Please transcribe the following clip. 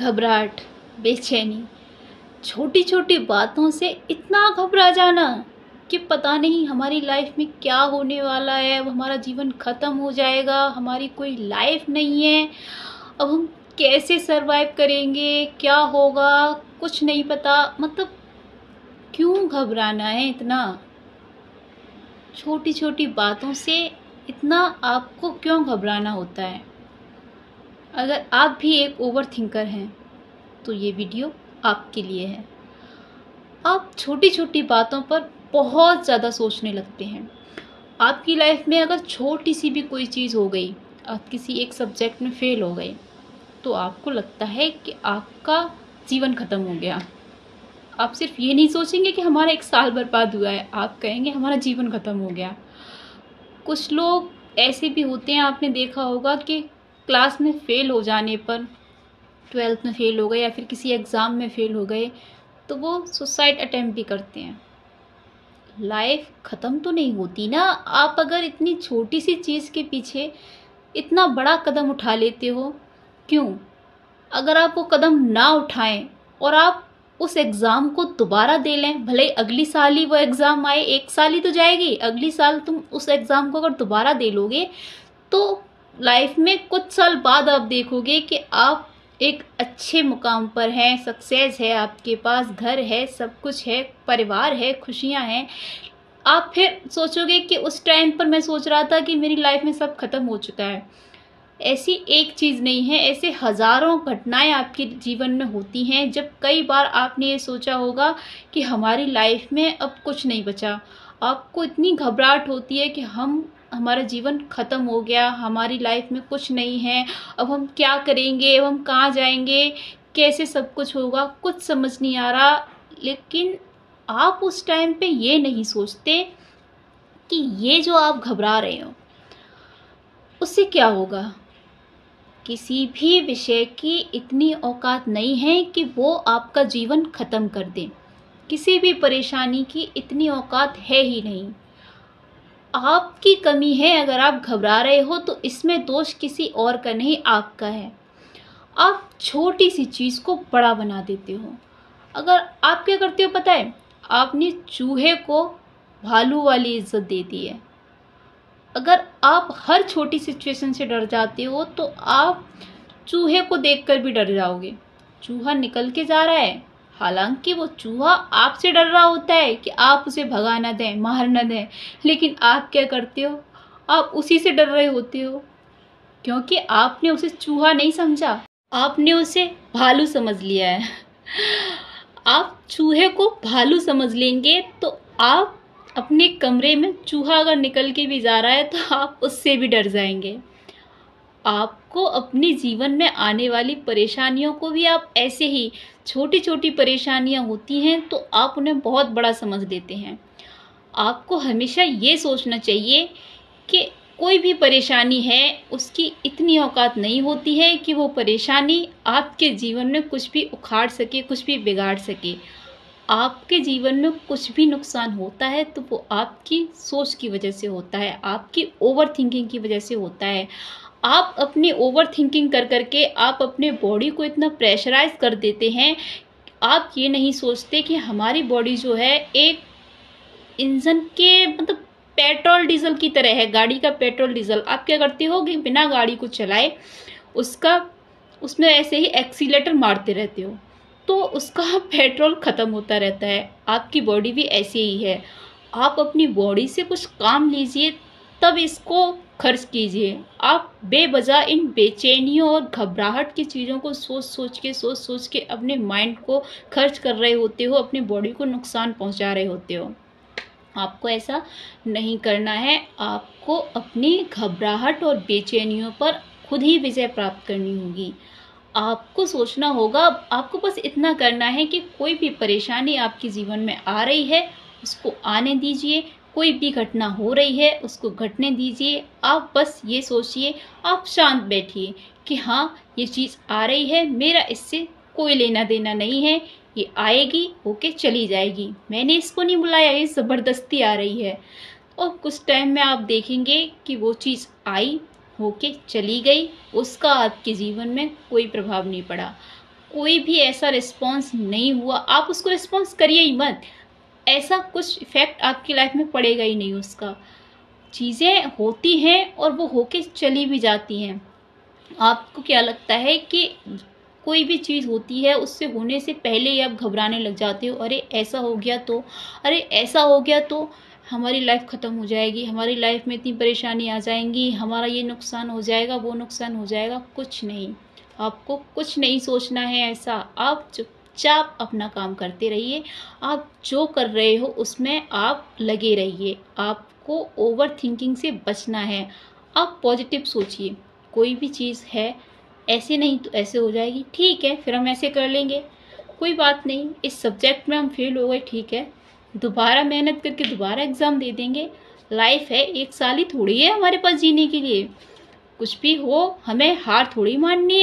घबराहट, बेचैनी, छोटी छोटी बातों से इतना घबरा जाना कि पता नहीं हमारी लाइफ में क्या होने वाला है। अब हमारा जीवन ख़त्म हो जाएगा, हमारी कोई लाइफ नहीं है। अब हम कैसे सरवाइव करेंगे, क्या होगा, कुछ नहीं पता। मतलब क्यों घबराना है इतना? छोटी छोटी बातों से इतना आपको क्यों घबराना होता है? अगर आप भी एक ओवर थिंकर हैं तो ये वीडियो आपके लिए है। आप छोटी छोटी बातों पर बहुत ज़्यादा सोचने लगते हैं। आपकी लाइफ में अगर छोटी सी भी कोई चीज़ हो गई, आप किसी एक सब्जेक्ट में फेल हो गए, तो आपको लगता है कि आपका जीवन ख़त्म हो गया। आप सिर्फ ये नहीं सोचेंगे कि हमारा एक साल बर्बाद हुआ है, आप कहेंगे हमारा जीवन ख़त्म हो गया। कुछ लोग ऐसे भी होते हैं, आपने देखा होगा कि क्लास में फ़ेल हो जाने पर, 12th में फ़ेल हो गए या फिर किसी एग्ज़ाम में फ़ेल हो गए, तो वो सुसाइड अटेम्प्ट भी करते हैं। लाइफ ख़त्म तो नहीं होती ना। आप अगर इतनी छोटी सी चीज़ के पीछे इतना बड़ा कदम उठा लेते हो, क्यों? अगर आप वो कदम ना उठाएं और आप उस एग्ज़ाम को दोबारा दे लें, भले अगली साल ही वो एग्ज़ाम आए, एक साल ही तो जाएगी, अगली साल तुम उस एग्ज़ाम को अगर दोबारा दे लोगे तो लाइफ में कुछ साल बाद आप देखोगे कि आप एक अच्छे मुकाम पर हैं, सक्सेस है, आपके पास घर है, सब कुछ है, परिवार है, खुशियां हैं। आप फिर सोचोगे कि उस टाइम पर मैं सोच रहा था कि मेरी लाइफ में सब खत्म हो चुका है। ऐसी एक चीज़ नहीं है, ऐसे हज़ारों घटनाएं आपके जीवन में होती हैं जब कई बार आपने ये सोचा होगा कि हमारी लाइफ में अब कुछ नहीं बचा। आपको इतनी घबराहट होती है कि हमारा जीवन ख़त्म हो गया, हमारी लाइफ में कुछ नहीं है, अब हम क्या करेंगे, अब हम कहाँ जाएंगे, कैसे सब कुछ होगा, कुछ समझ नहीं आ रहा। लेकिन आप उस टाइम पे ये नहीं सोचते कि ये जो आप घबरा रहे हो उससे क्या होगा। किसी भी विषय की इतनी औकात नहीं है कि वो आपका जीवन ख़त्म कर दे। किसी भी परेशानी की इतनी औकात है ही नहीं। आपकी कमी है अगर आप घबरा रहे हो, तो इसमें दोष किसी और का नहीं, आपका है। आप छोटी सी चीज़ को बड़ा बना देते हो। अगर आप क्या करते हो पता है? आपने चूहे को भालू वाली इज्जत दे दी है। अगर आप हर छोटी सिचुएशन से डर जाते हो तो आप चूहे को देखकर भी डर जाओगे। चूहा निकल के जा रहा है, हालांकि वो चूहा आपसे डर रहा होता है कि आप उसे भगा ना दें, मार ना दें, लेकिन आप क्या करते हो? आप उसी से डर रहे होते हो, क्योंकि आपने उसे चूहा नहीं समझा, आपने उसे भालू समझ लिया है। आप चूहे को भालू समझ लेंगे तो आप अपने कमरे में चूहा अगर निकल के भी जा रहा है तो आप उससे भी डर जाएंगे। आपको अपने जीवन में आने वाली परेशानियों को भी आप ऐसे ही, छोटी छोटी परेशानियां होती हैं तो आप उन्हें बहुत बड़ा समझ लेते हैं। आपको हमेशा ये सोचना चाहिए कि कोई भी परेशानी है उसकी इतनी औकात नहीं होती है कि वो परेशानी आपके जीवन में कुछ भी उखाड़ सके, कुछ भी बिगाड़ सके। आपके जीवन में कुछ भी नुकसान होता है तो वो आपकी सोच की वजह से होता है, आपकी ओवर थिंकिंग की वजह से होता है। आप अपनी ओवर थिंकिंग कर करके आप अपने बॉडी को इतना प्रेशराइज कर देते हैं। आप ये नहीं सोचते कि हमारी बॉडी जो है एक इंजन के, मतलब पेट्रोल डीजल की तरह है, गाड़ी का पेट्रोल डीजल। आप क्या करते हो कि बिना गाड़ी को चलाए उसमें ऐसे ही एक्सीलेटर मारते रहते हो तो उसका पेट्रोल ख़त्म होता रहता है। आपकी बॉडी भी ऐसे ही है। आप अपनी बॉडी से कुछ काम लीजिए, तब इसको खर्च कीजिए। आप बेवजह इन बेचैनियों और घबराहट की चीज़ों को सोच सोच के अपने माइंड को खर्च कर रहे होते हो, अपनी बॉडी को नुकसान पहुंचा रहे होते हो। आपको ऐसा नहीं करना है। आपको अपनी घबराहट और बेचैनियों पर खुद ही विजय प्राप्त करनी होगी। आपको सोचना होगा, आपको बस इतना करना है कि कोई भी परेशानी आपके जीवन में आ रही है उसको आने दीजिए, कोई भी घटना हो रही है उसको घटने दीजिए। आप बस ये सोचिए, आप शांत बैठिए कि हाँ ये चीज़ आ रही है, मेरा इससे कोई लेना देना नहीं है, ये आएगी होके चली जाएगी, मैंने इसको नहीं बुलाया, ये ज़बरदस्ती आ रही है। और कुछ टाइम में आप देखेंगे कि वो चीज़ आई, होके चली गई, उसका आपके जीवन में कोई प्रभाव नहीं पड़ा। कोई भी ऐसा रिस्पॉन्स नहीं हुआ, आप उसको रिस्पॉन्स करिए ही मत। ऐसा कुछ इफ़ेक्ट आपकी लाइफ में पड़ेगा ही नहीं उसका। चीज़ें होती हैं और वो होके चली भी जाती हैं। आपको क्या लगता है कि कोई भी चीज़ होती है उससे होने से पहले ही आप घबराने लग जाते हो, अरे ऐसा हो गया तो, अरे ऐसा हो गया तो हमारी लाइफ ख़त्म हो जाएगी, हमारी लाइफ में इतनी परेशानी आ जाएंगी, हमारा ये नुकसान हो जाएगा, वो नुकसान हो जाएगा। कुछ नहीं, आपको कुछ नहीं सोचना है ऐसा। आप चुपचाप अपना काम करते रहिए। आप जो कर रहे हो उसमें आप लगे रहिए। आपको ओवर थिंकिंग से बचना है। आप पॉजिटिव सोचिए। कोई भी चीज़ है, ऐसे नहीं तो ऐसे हो जाएगी, ठीक है फिर हम ऐसे कर लेंगे, कोई बात नहीं, इस सब्जेक्ट में हम फेल हो गए, ठीक है दोबारा मेहनत करके दोबारा एग्ज़ाम दे देंगे। लाइफ है, एक साल ही थोड़ी है हमारे पास जीने के लिए। कुछ भी हो, हमें हार थोड़ी माननी है।